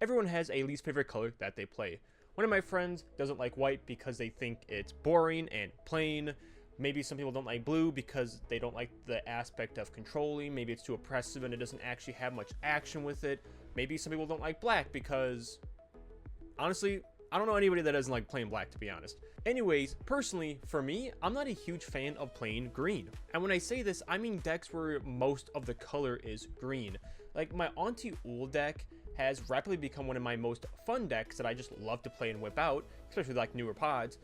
everyone has a least favorite color that they play. One of my friends doesn't like white because they think it's boring and plain. Maybe some people don't like blue because they don't like the aspect of controlling. Maybe it's too oppressive and it doesn't actually have much action with it. Maybe some people don't like black because, honestly, I don't know anybody that doesn't like playing black, to be honest. Anyways, personally, for me, I'm not a huge fan of playing green. And when I say this, I mean decks where most of the color is green. Like my Auntie Ul deck has rapidly become one of my most fun decks that I just love to play and whip out, especially like newer pods.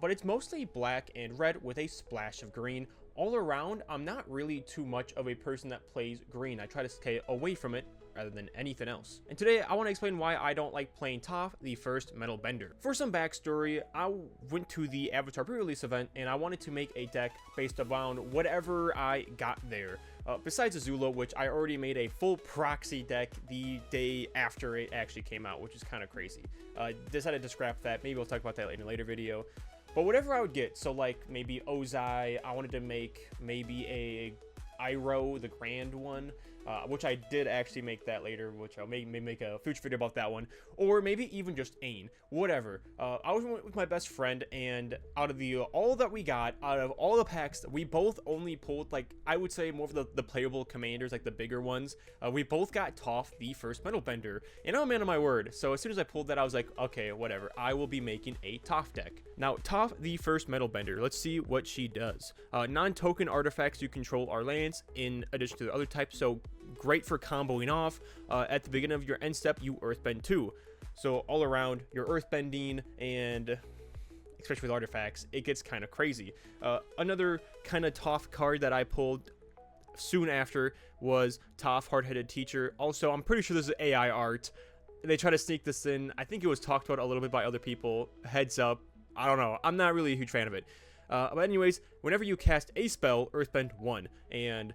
But it's mostly black and red with a splash of green. All around, I'm not really too much of a person that plays green. I try to stay away from it rather than anything else. And today, I want to explain why I don't like playing Toph, the first metal bender. For some backstory, I went to the Avatar pre-release event, and I wanted to make a deck based around whatever I got there. Besides Azula, which I already made a full proxy deck the day after it actually came out, which is kind of crazy. Decided to scrap that. Maybe we'll talk about that in a later video. But whatever I would get, so like maybe Ozai, I wanted to make maybe a Iroh, the grand one, which I did actually make that later, which I'll may make a future video about that one, or maybe even just Ain, whatever. I was with my best friend, and out of all that we got, out of all the packs, we both only pulled, like, I would say more of the playable commanders, like the bigger ones. We both got Toph, the first metal bender, and I'm a man of my word, so as soon as I pulled that, I was like, okay, whatever, I will be making a Toph deck. Now, Toph, the first metal bender, let's see what she does. Non-token artifacts you control are lands, in addition to the other types, so great for comboing off. At the beginning of your end step, you earthbend too. So all around, you're earthbending, and especially with artifacts, it gets kind of crazy. Another kind of Toph card that I pulled soon after was Toph, Hard-Headed Teacher. Also, I'm pretty sure this is AI art. They try to sneak this in. I think it was talked about a little bit by other people. Heads up. I don't know. I'm not really a huge fan of it. But anyways, whenever you cast a spell, earthbend 1, and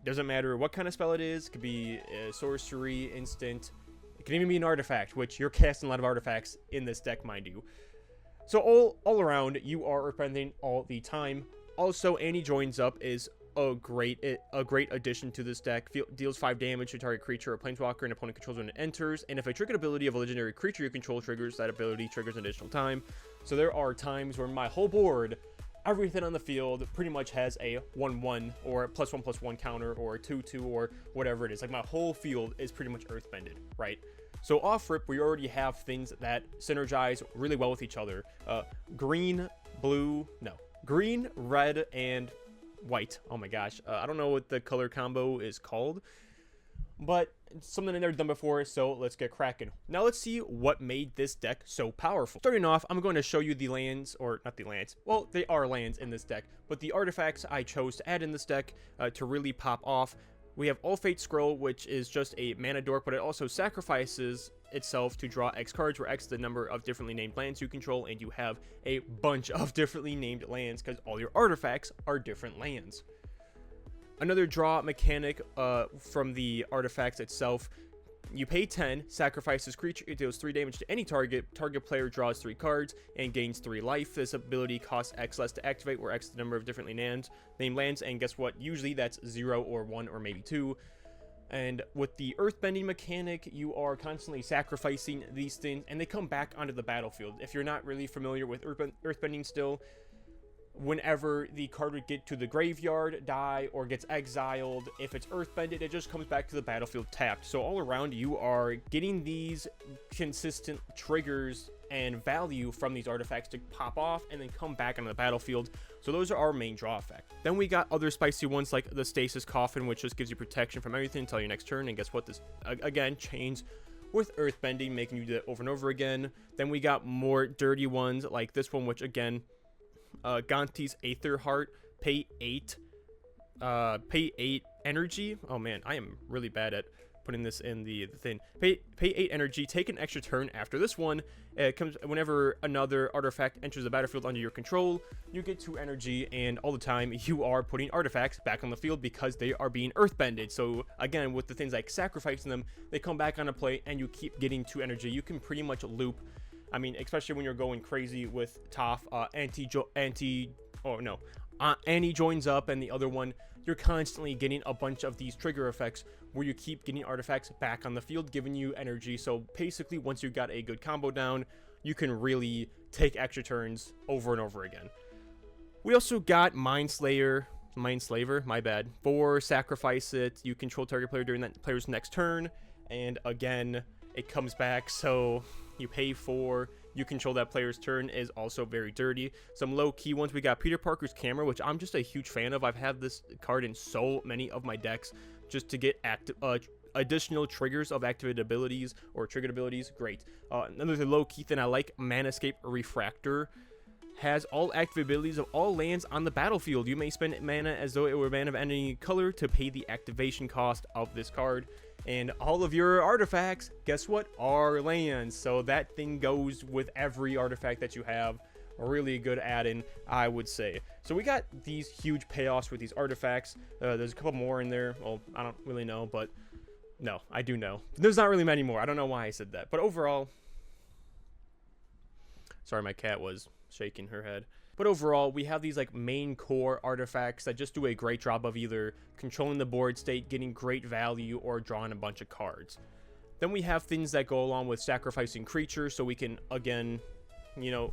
doesn't matter what kind of spell it is. It could be a sorcery, instant. It can even be an artifact, which you're casting a lot of artifacts in this deck, mind you. So all around, you are earthbending all the time. Also, Annie Joins Up is a great addition to this deck. Deals 5 damage to target creature or planeswalker an opponent controls when it enters, and if a triggered ability of a legendary creature you control triggers, that ability triggers an additional time. So there are times where my whole board, everything on the field pretty much has a 1/1 or +1/+1 counter or 2/2 or whatever it is. Like my whole field is pretty much earthbended, right? So off rip, we already have things that synergize really well with each other. Green, red, and white. Oh my gosh. I don't know what the color combo is called, but it's something I've never done before, so let's get cracking. Now let's see what made this deck so powerful. Starting off, I'm going to show you the lands, or not the lands, well, they are lands in this deck, but the artifacts I chose to add in this deck to really pop off. We have All Fate Scroll, which is just a mana dork, but it also sacrifices itself to draw X cards, where X is the number of differently named lands you control, and you have a bunch of differently named lands because all your artifacts are different lands. Another draw mechanic from the artifacts itself. You pay 10, sacrifices creature, it deals 3 damage to any target. Target player draws 3 cards and gains 3 life. This ability costs X less to activate, where X is the number of differently named lands, and guess what? Usually that's 0 or 1 or maybe 2. And with the earthbending mechanic, you are constantly sacrificing these things, and they come back onto the battlefield. If you're not really familiar with earthbending still, whenever the card would get to the graveyard, die, or gets exiled, if it's earthbended, it just comes back to the battlefield tapped. So all around, you are getting these consistent triggers and value from these artifacts to pop off and then come back onto the battlefield. So those are our main draw effect. Then we got other spicy ones like the Stasis Coffin, which just gives you protection from everything until your next turn. And guess what? This again chains with earthbending, making you do that over and over again. Then we got more dirty ones like this one, which again, Gonti's Aether Heart, pay 8 energy. Oh man, I am really bad at putting this in the thing. Pay 8 energy, take an extra turn after this one. It comes whenever another artifact enters the battlefield under your control, you get 2 energy, and all the time you are putting artifacts back on the field because they are being earthbended. So again, with the things like sacrificing them, they come back on a play and you keep getting 2 energy. You can pretty much loop. I mean, especially when you're going crazy with Toph, Annie Joins Up, and the other one you're constantly getting a bunch of these trigger effects where you keep getting artifacts back on the field, giving you energy. So basically, once you got a good combo down, you can really take extra turns over and over again. We also got Mindslaver, my bad, for sacrifice it. You control target player during that player's next turn, and again, it comes back, so you pay for, you control that player's turn, is also very dirty. Some low-key ones, we got Peter Parker's Camera, which I'm just a huge fan of. I've had this card in so many of my decks just to get additional triggers of activated abilities or triggered abilities. Great. Another low-key thing I like, Manascape Refractor. Has all active abilities of all lands on the battlefield. You may spend mana as though it were a mana of any color to pay the activation cost of this card. And all of your artifacts, guess what, are lands. So that thing goes with every artifact that you have. A really good add-in, I would say. So we got these huge payoffs with these artifacts. There's a couple more in there. Well, I don't really know, but no, I do know. There's not really many more. I don't know why I said that. But overall, sorry, my cat was shaking her head. But overall, we have these like main core artifacts that just do a great job of either controlling the board state, getting great value, or drawing a bunch of cards. Then we have things that go along with sacrificing creatures, so we can, again, you know,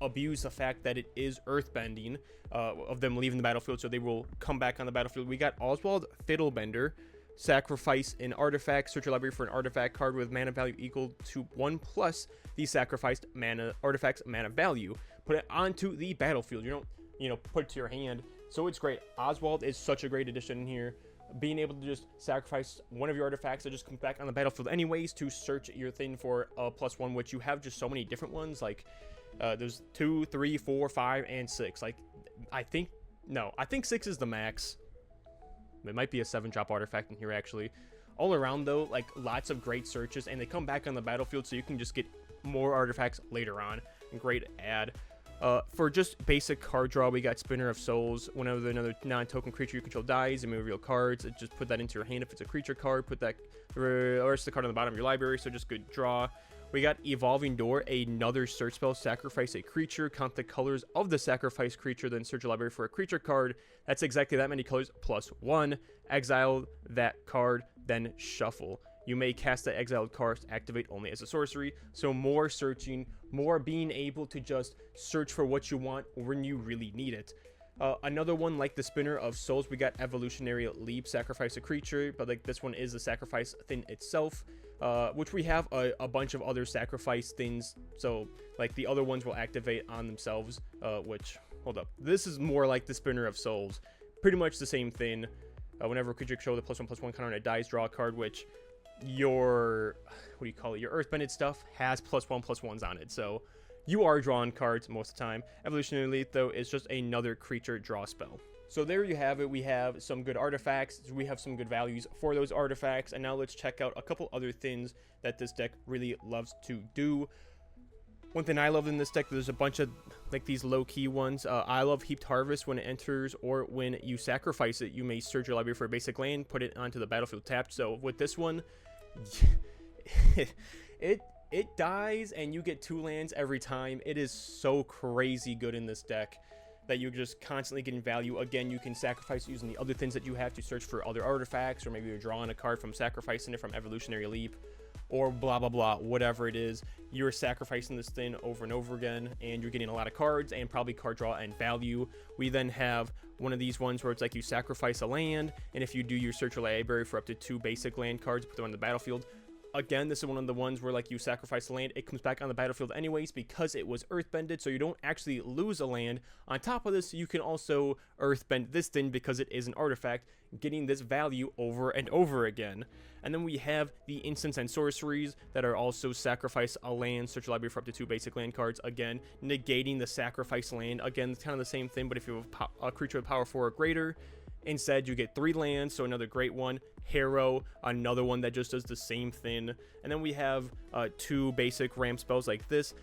abuse the fact that it is Earthbending, of them leaving the battlefield, so they will come back on the battlefield. We got Oswald Fiddlebender. Sacrifice an artifact, search your library for an artifact card with mana value equal to 1 plus the sacrificed mana artifact's mana value. Put it onto the battlefield. You don't, you know, put it to your hand. So it's great. Oswald is such a great addition in here. Being able to just sacrifice one of your artifacts that just comes back on the battlefield anyways to search your thing for a +1, which you have just so many different ones. Like there's 2, 3, 4, 5, and 6. Like I think 6 is the max. It might be a 7-drop artifact in here, actually. All around, though, like, lots of great searches, and they come back on the battlefield, so you can just get more artifacts later on. Great add. For just basic card draw, we got Spinner of Souls. Whenever another non-token creature you control dies, and may reveal cards, just put that into your hand if it's a creature card. Put that, or it's the card on the bottom of your library, so just good draw. We got Evolving Door, another search spell. Sacrifice a creature, count the colors of the sacrificed creature, then search your library for a creature card. That's exactly that many colors +1. Exile that card, then shuffle. You may cast the exiled card to activate only as a sorcery. So more searching, more being able to just search for what you want when you really need it. Another one like the Spinner of Souls, we got Evolutionary Leap, sacrifice a creature, but like this one is the sacrifice thing itself. Which we have a bunch of other sacrifice things, so like the other ones will activate on themselves, which, hold up, this is more like the Spinner of Souls, pretty much the same thing. Whenever a creature controls the +1/+1 counter on it dies, draw a card, which your, what do you call it, your Earthbended stuff has +1/+1s on it, so you are drawing cards most of the time. Evolutionary Leap, though, is just another creature draw spell. So there you have it. We have some good artifacts. We have some good values for those artifacts. And now let's check out a couple other things that this deck really loves to do. One thing I love in this deck, there's a bunch of like these low-key ones. I love Heaped Harvest. When it enters or when you sacrifice it, you may search your library for a basic land, put it onto the battlefield tapped. So with this one, it dies and you get 2 lands every time. It is so crazy good in this deck that you're just constantly getting value. Again, you can sacrifice using the other things that you have to search for other artifacts, or maybe you're drawing a card from sacrificing it from Evolutionary Leap, or blah blah blah, whatever it is. You're sacrificing this thing over and over again, and you're getting a lot of cards and probably card draw and value. We then have one of these ones where it's like you sacrifice a land, and if you do, you search your library for up to 2 basic land cards, put them on the battlefield. Again, this is one of the ones where like you sacrifice a land, it comes back on the battlefield anyways because it was Earthbended, so you don't actually lose a land. On top of this, you can also Earthbend this thing because it is an artifact, getting this value over and over again. And then we have the instants and sorceries that are also sacrifice a land, search your library for up to 2 basic land cards, again negating the sacrifice land. Again, it's kind of the same thing, but if you have a creature with power 4 or greater, instead you get 3 lands, so another great one. Harrow, another one that just does the same thing. And then we have 2 basic ramp spells like this.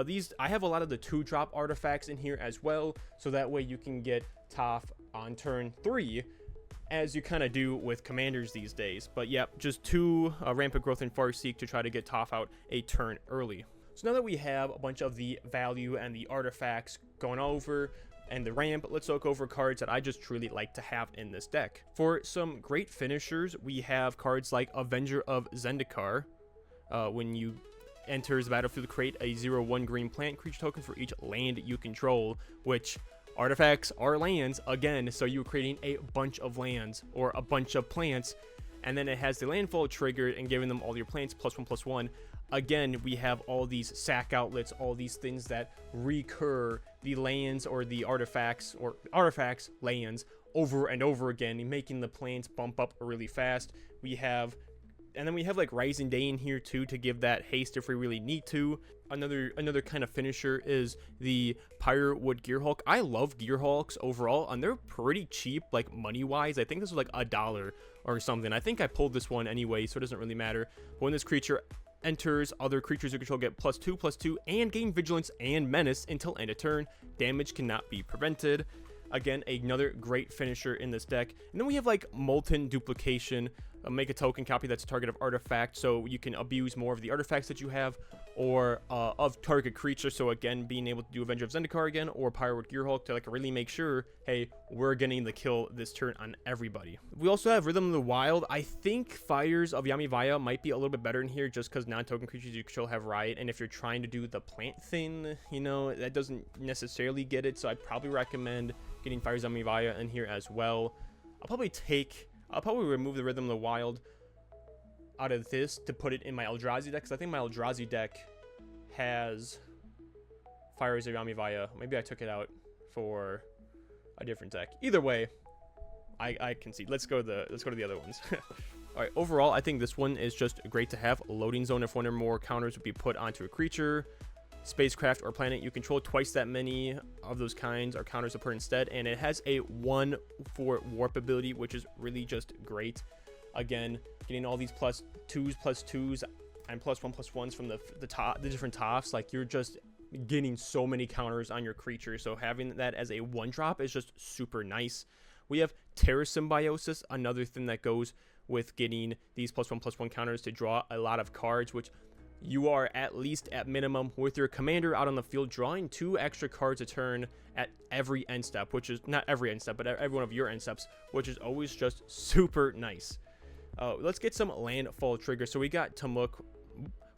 These, I have a lot of the 2-drop artifacts in here as well, so that way you can get Toph on turn 3, as you kind of do with commanders these days. But yep, just 2 Rampant Growth and Farseek to try to get Toph out a turn early. So now that we have a bunch of the value and the artifacts going over, and the ramp, let's look over cards that I just truly like to have in this deck. For some great finishers, we have cards like Avenger of Zendikar. When you enters the battlefield, create a 0/1 green plant creature token for each land you control, which artifacts are lands again, so you're creating a bunch of lands or a bunch of plants, and then it has the landfall triggered and giving them all your plants +1/+1. Again, we have all these sack outlets, all these things that recur the lands or the artifacts lands over and over again, making the plants bump up really fast. And then we have like Rising Day in here too to give that haste if we really need to. Another kind of finisher is the Pyrewood Gearhulk. I love Gearhulks overall, and they're pretty cheap, like money-wise. I think this was like $1 or something. I think I pulled this one anyway, so it doesn't really matter. But when this creature enters, other creatures you control get +2/+2 and gain Vigilance and Menace until end of turn. Damage cannot be prevented. Again, another great finisher in this deck. And then we have like Molten Duplication. Make a token copy that's a target of artifact, so you can abuse more of the artifacts that you have, or of target creature. So again, being able to do Avenger of Zendikar again, or Pyrewood Gearhulk to like really make sure, hey, we're getting the kill this turn on everybody. We also have Rhythm of the Wild. I think Fires of Yamivaya might be a little bit better in here, just because non-token creatures you control have Riot, and if you're trying to do the plant thing, you know, that doesn't necessarily get it. So I'd probably recommend getting Fires of Yamivaya in here as well. I'll probably remove the Rhythm of the Wild out of this to put it in my Eldrazi deck, because I think my Eldrazi deck has Fires of Yamivaya. Maybe I took it out for a different deck. Either way, I concede. Let's go to the other ones. All right, overall, I think this one is just great to have. A loading zone if one or more counters would be put onto a creature. Spacecraft or planet you control, twice that many of those kinds are counters to put instead, and it has a 1 for warp ability, which is really just great. Again, getting all these +2s and +1/+1s from the different Tophs, like you're just getting so many counters on your creature, so having that as a 1-drop is just super nice. We have Terra Symbiosis, another thing that goes with getting these +1/+1 counters to draw a lot of cards, which you are at least at minimum with your commander out on the field drawing 2 extra cards a turn at every end step, which is not every end step, but every one of your end steps, which is always just super nice. Let's get some landfall triggers. So we got Tamuk.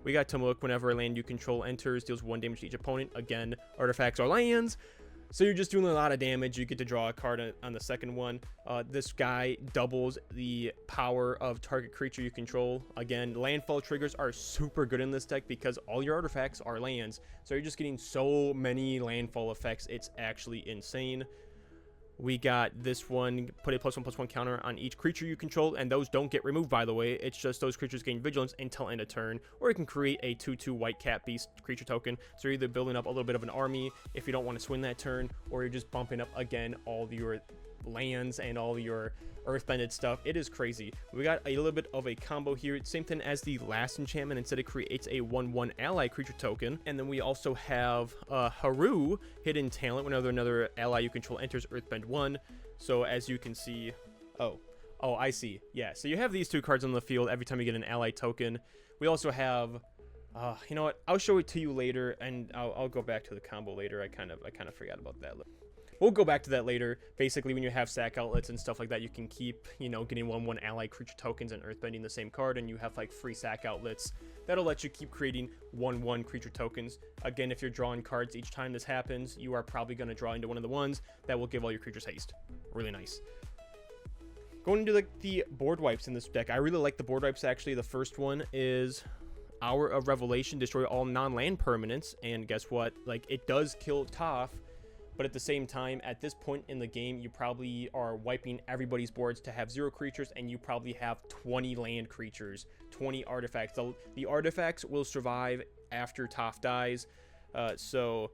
Whenever a land you control enters, deals 1 damage to each opponent. Again, artifacts are lands, so you're just doing a lot of damage. You get to draw a card on the second one. This guy doubles the power of target creature you control. Again, landfall triggers are super good in this deck because all your artifacts are lands, so you're just getting so many landfall effects. It's actually insane. We got this one, put a +1/+1 counter on each creature you control, and those don't get removed, by the way. It's just those creatures gain Vigilance until end of turn, or you can create a 2/2 White Cat Beast creature token. So you're either building up a little bit of an army if you don't want to swing that turn, or you're just bumping up, again, all your lands and all your Earthbended stuff. It is crazy. We got a little bit of a combo here. Same thing as the last enchantment. Instead, it creates a 1/1 ally creature token. And then we also have Haru, Hidden Talent. Whenever another ally you control enters Earthbend 1. So as you can see, oh, I see. Yeah, so you have these 2 cards on the field every time you get an ally token. We also have, you know what? I'll show it to you later, and I'll go back to the combo later. I kind of forgot about that. We'll go back to that later. Basically, when you have sack outlets and stuff like that, you can keep, you know, getting 1/1 ally creature tokens and earthbending the same card, and you have like free sack outlets that'll let you keep creating 1/1 creature tokens. Again, if you're drawing cards each time this happens, you are probably going to draw into one of the ones that will give all your creatures haste. Really nice. Going into like the board wipes in this deck, I really like the board wipes. Actually, the first one is Hour of Revelation, destroy all non-land permanents, and guess what? Like, it does kill Toph. But at the same time, at this point in the game, you probably are wiping everybody's boards to have 0 creatures, and you probably have 20 land creatures, 20 artifacts. The artifacts will survive after Toph dies, so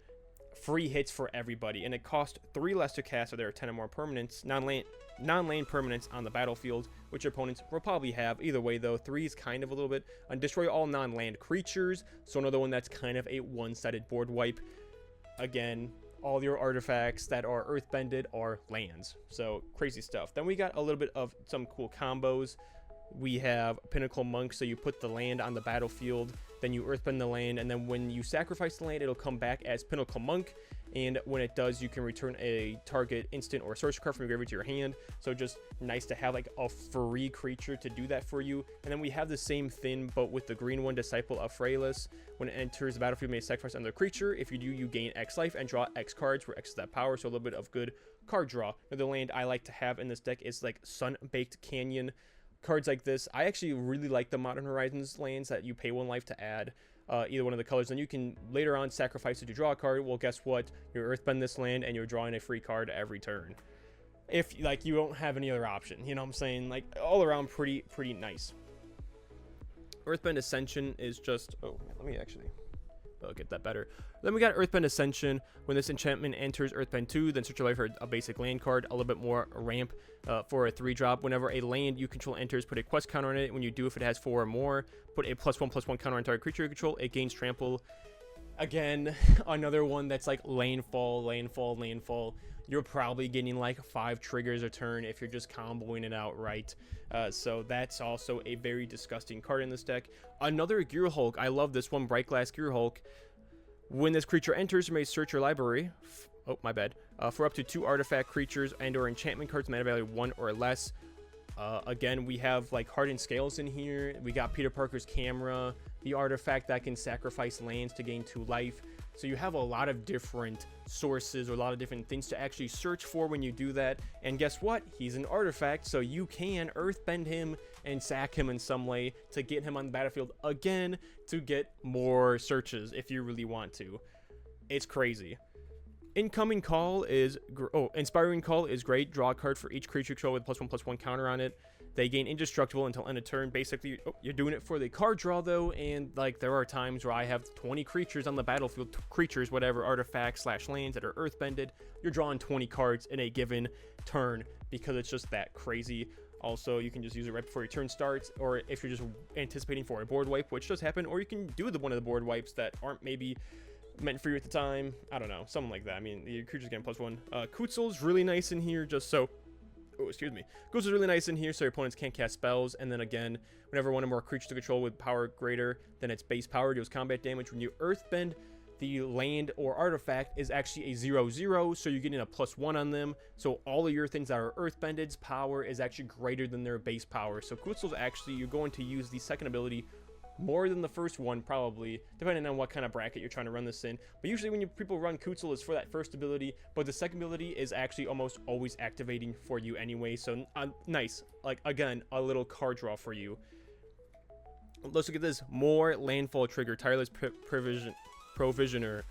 free hits for everybody. And it costs 3 less to cast if there are 10 or more permanents, non-land permanents on the battlefield, which your opponents will probably have. Either way, though, 3 is kind of a little bit. And destroy all non-land creatures, so another one that's kind of a one-sided board wipe. Again, all your artifacts that are earthbended are lands. So crazy stuff. Then we got a little bit of some cool combos. We have Pinnacle Monk, so you put the land on the battlefield then you earthbend the land, and then when you sacrifice the land, it'll come back as Pinnacle Monk. And when it does, you can return a target instant or sorcery card from your graveyard to your hand. So just nice to have like a free creature to do that for you. And then we have the same thing, but with the green one, Disciple of Freyalise. When it enters the battlefield, you may sacrifice another creature. If you do, you gain X life and draw X cards, where X is that power. So a little bit of good card draw. Another land I like to have in this deck is like Sun-Baked Canyon. Cards like this, I actually really like the Modern Horizons lands that you pay 1 life to add either one of the colors, and you can later on sacrifice it to draw a card. Well, guess what? You earthbend this land and you're drawing a free card every turn. If like you don't have any other option, you know what I'm saying? Like all around pretty nice. Earthbend Ascension is just, oh, let me actually get that better. Then we got Earthbend Ascension. When this enchantment enters Earthbend 2, then search your life for a basic land card, a little bit more ramp for a 3-drop. Whenever a land you control enters, put a quest counter on it. When you do, if it has 4 or more, put a +1/+1 counter on target creature you control. It gains trample. Again, another one that's like landfall. You're probably getting like 5 triggers a turn if you're just comboing it out right. So that's also a very disgusting card in this deck. Another Gear Hulk. I love this one, Bright Glass Gear Hulk. When this creature enters, you may search your library. Oh, my bad. For up to 2 artifact creatures and or enchantment cards, mana value 1 or less. Again, we have like Hardened Scales in here. We got Peter Parker's camera, the artifact that can sacrifice lands to gain 2 life. So you have a lot of different sources or a lot of different things to actually search for when you do that. And guess what? He's an artifact, so you can earthbend him and sack him in some way to get him on the battlefield again to get more searches if you really want to. It's crazy. Incoming Call is Inspiring Call is great. Draw a card for each creature you control with +1/+1 counter on it. They gain indestructible until end of turn. Basically, you're doing it for the card draw though, and like there are times where I have 20 creatures on the battlefield, creatures, whatever, artifacts / lands that are earthbended. You're drawing 20 cards in a given turn because it's just that crazy. Also, you can just use it right before your turn starts, or if you're just anticipating for a board wipe, which does happen, or you can do one of the board wipes that aren't maybe meant for you at the time. I don't know, something like that. I mean, your creature's getting +1. Kutzel's really nice in here, just so. Oh, excuse me. Kutzel's really nice in here, so your opponents can't cast spells. And then again, whenever one or more creatures to control with power greater than its base power deals combat damage, when you earthbend the land or artifact is actually a 0/0, so you're getting a +1 on them. So all of your things that are earthbended's power is actually greater than their base power. So Kutzel's actually, you're going to use the second ability more than the first one, probably, depending on what kind of bracket you're trying to run this in. But usually when people run Kutzel, it's for that first ability, but the second ability is actually almost always activating for you anyway. So nice, like again, a little card draw for you. Let's look at this. More landfall trigger. Tireless Provisioner.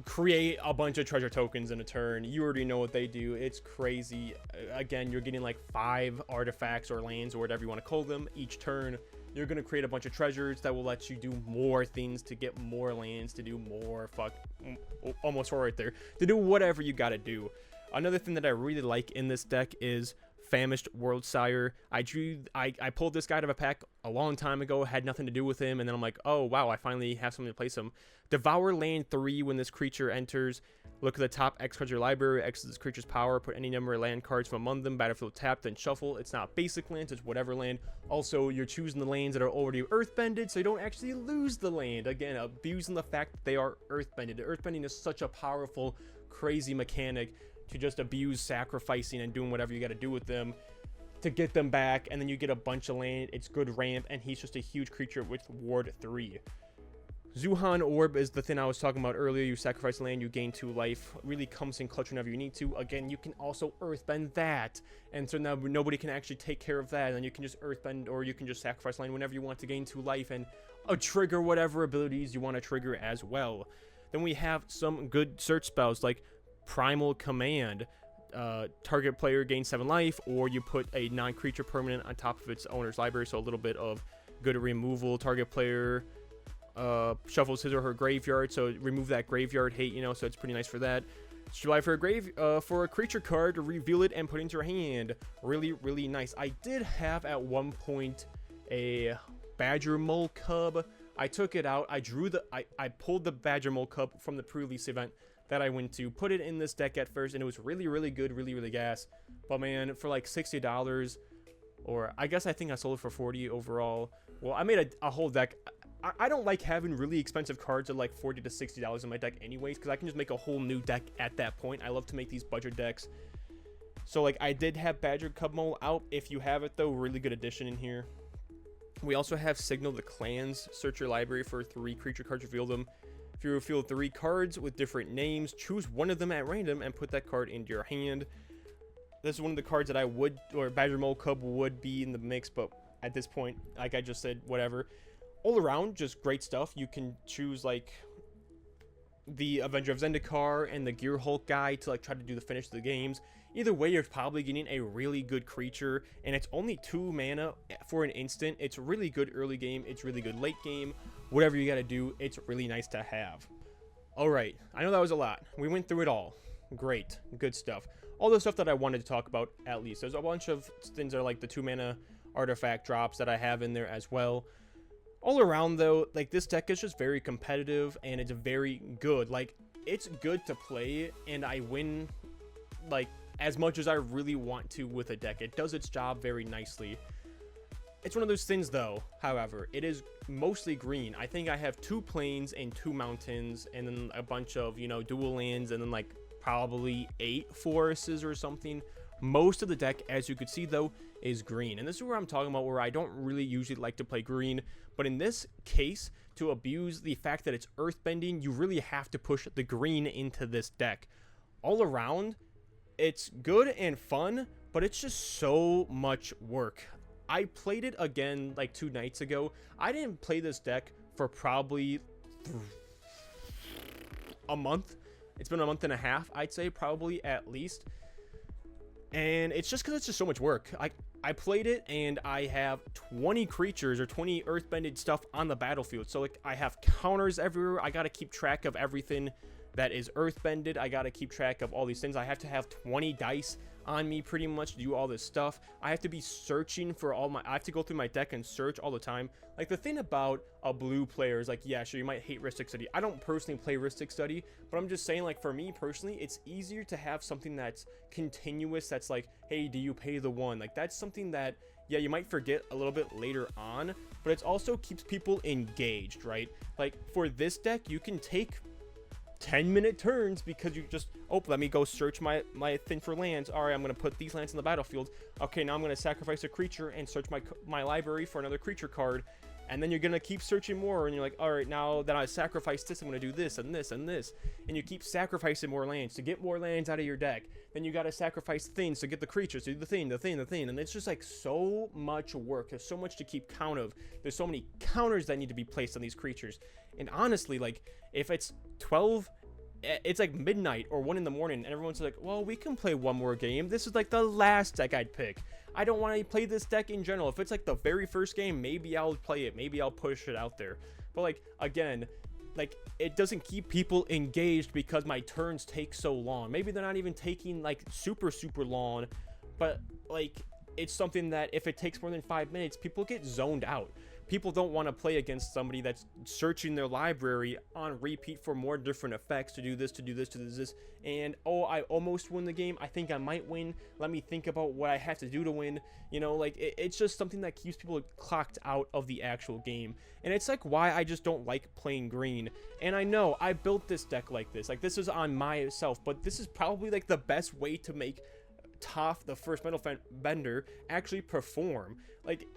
Create a bunch of treasure tokens in a turn. You already know what they do. It's crazy. Again, you're getting like 5 artifacts or lands or whatever you want to call them each turn. You're going to create a bunch of treasures that will let you do more things, to get more lands, to do more almost right there, to do whatever you got to do. Another thing that I really like in this deck is Famished Worldsire. I pulled this guy out of a pack a long time ago, had nothing to do with him, and then I'm like, oh wow, I finally have something to place him. Devour land 3 when this creature enters. Look at the top X cards of your library. X is this creature's power. Put any number of land cards from among them. Battlefield tapped, then shuffle. It's not basic lands, it's whatever land. Also, you're choosing the lands that are already earthbended, so you don't actually lose the land. Again, abusing the fact that they are earthbended. Earthbending is such a powerful, crazy mechanic to just abuse sacrificing and doing whatever you got to do with them to get them back, and then you get a bunch of land. It's good ramp, and he's just a huge creature with ward 3. Zuhan Orb is the thing I was talking about earlier. You sacrifice land, you gain 2 life. Really comes in clutch whenever you need to. Again, you can also earthbend that, and so now nobody can actually take care of that, and you can just earthbend, or you can just sacrifice land whenever you want to gain 2 life and trigger whatever abilities you want to trigger as well. Then we have some good search spells like Primal Command. Target player gains 7 life, or you put a non-creature permanent on top of its owner's library, so a little bit of good removal. Target player shuffles his or her graveyard, so remove that graveyard hate, so it's pretty nice for that. July for a creature card, reveal it and put it into your hand. Really nice. I did have at one point a Badger Mole Cub. I took it out. I pulled the Badger Mole Cub from the pre-release event that I went to, put it in this deck at first, and it was really good, really gas. But man, for like $60, or I guess I think I sold it for $40 overall. Well, I made a whole deck. I don't like having really expensive cards at like $40 to $60 in my deck anyways, because I can just make a whole new deck at that point. I love to make these budget decks. So like I did have Badger Cub Mole out. If you have it though, really good addition in here. We also have Signal the Clans. Search your library for 3 creature cards, reveal them. If you reveal 3 cards with different names, choose one of them at random and put that card into your hand. This is one of the cards that I would, or Badger Mole Cub would be in the mix, but at this point, like I just said, whatever. All around, just great stuff. You can choose like the Avenger of Zendikar and the Gear Hulk guy to like try to do the finish of the games. Either way, you're probably getting a really good creature, and it's only 2 mana for an instant. It's really good early game. It's really good late game. Whatever you got to do, it's really nice to have. All right, I know that was a lot. We went through it all. Great, good stuff. All the stuff that I wanted to talk about, at least. There's a bunch of things that are like the 2 mana artifact drops that I have in there as well. All around though, like this deck is just very competitive and it's very good. Like it's good to play, and I win like as much as I really want to with a deck. It does its job very nicely. It's one of those things though, however, it is mostly green. I think I have 2 plains and 2 mountains, and then a bunch of, you know, dual lands, and then like probably 8 forests or something. Most of the deck, as you could see though, is green, and this is where I'm talking about where I don't really usually like to play green, but in this case, to abuse the fact that it's earthbending, you really have to push the green into this deck. All around, it's good and fun, but it's just so much work. I played it again like 2 nights ago. I didn't play this deck for probably a month. It's been a month and a half, I'd say, probably at least. And it's just because it's just so much work. I played it, and I have 20 creatures or 20 earthbended stuff on the battlefield. So like I have counters everywhere. I got to keep track of everything that is earthbended. I got to keep track of all these things. I have to have 20 dice on me pretty much to do all this stuff. I have to be searching for all my, I have to go through my deck and search all the time. Like the thing about a blue player is like, yeah, sure, you might hate Ristic Study. I don't personally play Ristic Study, but I'm just saying, like, for me personally, it's easier to have something that's continuous, that's like, hey, do you pay the 1? Like that's something that, yeah, you might forget a little bit later on, but it also keeps people engaged, right? Like for this deck, you can take 10-minute turns because you just, oh, let me go search my thing for lands. All right, I'm going to put these lands in the battlefield. Okay, now I'm going to sacrifice a creature and search my library for another creature card. And then you're going to keep searching more, and you're like, all right, now that I sacrificed this, I'm going to do this and this and this. And you keep sacrificing more lands to get more lands out of your deck. Then you got to sacrifice things to get the creatures, to do the thing. And it's just like so much work. There's so much to keep count of. There's so many counters that need to be placed on these creatures. And honestly, like, if it's 12, it's like midnight or 1 in the morning, and everyone's like, well, we can play one more game. This is like the last deck I'd pick. I don't want to play this deck in general. If it's like the very first game, maybe I'll play it. Maybe I'll push it out there. But like, again, like, it doesn't keep people engaged because my turns take so long. Maybe they're not even taking like super long, but like, it's something that if it takes more than 5 minutes, people get zoned out. People don't want to play against somebody that's searching their library on repeat for more different effects to do this, to do this, to do this. And, oh, I almost won the game. I think I might win. Let me think about what I have to do to win. You know, like, it's just something that keeps people clocked out of the actual game. And it's like why I just don't like playing green. And I know I built this deck like this. Like, this is on myself. But this is probably, like, the best way to make Toph, the first metal bender, actually perform. Like,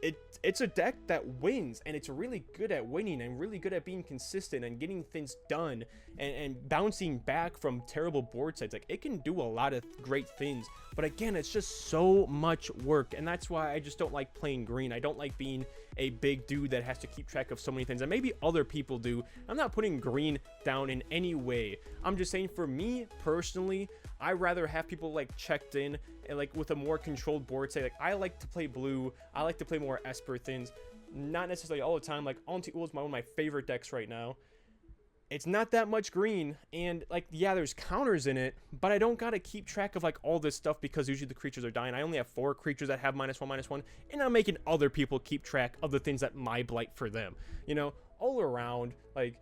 it's a deck that wins, and it's really good at winning and really good at being consistent and getting things done and bouncing back from terrible board sites. Like, it can do a lot of great things, but again, it's just so much work, and that's why I just don't like playing green. I don't like being a big dude that has to keep track of so many things, and maybe other people do. I'm not putting green down in any way. I'm just saying, for me personally, I rather have people like checked in and like with a more controlled board. Say, like, I like to play blue. I like to play more Esper things, not necessarily all the time. Like, Anti-Ul is one of my favorite decks right now. It's not that much green, and like, yeah, there's counters in it, but I don't gotta keep track of like all this stuff because usually the creatures are dying. I only have 4 creatures that have -1/-1, and I'm making other people keep track of the things that my blight for them. You know, all around, like,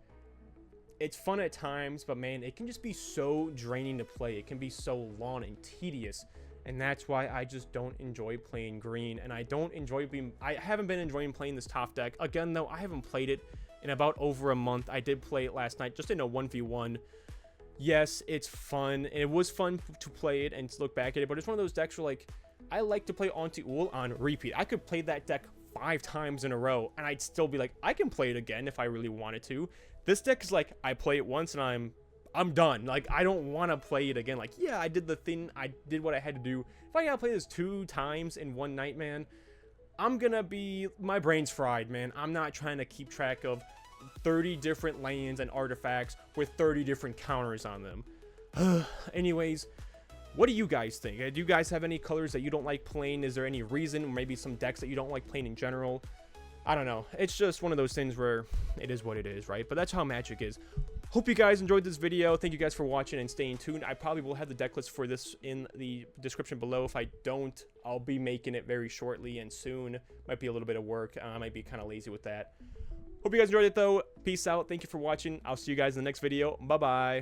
it's fun at times, but man, it can just be so draining to play. It can be so long and tedious, and that's why I just don't enjoy playing green. And I haven't been enjoying playing this Toph deck. Again, though, I haven't played it in about over a month. I did play it last night just in a 1v1. Yes, it's fun. It was fun to play it and to look back at it, but it's one of those decks where, like, I like to play Anti-Ul on repeat. I could play that deck 5 times in a row, and I'd still be like, I can play it again if I really wanted to. This deck is like, I play it once and I'm done. Like, I don't want to play it again. Like, yeah, I did the thing. I did what I had to do. If I gotta play this 2 times in one night, man, I'm gonna be, my brain's fried, man. I'm not trying to keep track of 30 different lands and artifacts with 30 different counters on them. Anyways, what do you guys think? Do you guys have any colors that you don't like playing? Is there any reason, or maybe some decks that you don't like playing in general? I don't know. It's just one of those things where it is what it is, right? But that's how Magic is. Hope you guys enjoyed this video. Thank you guys for watching and staying tuned. I probably will have the deck list for this in the description below. If I don't, I'll be making it very shortly and soon. Might be a little bit of work. I might be kind of lazy with that. Hope you guys enjoyed it, though. Peace out. Thank you for watching. I'll see you guys in the next video. Bye-bye.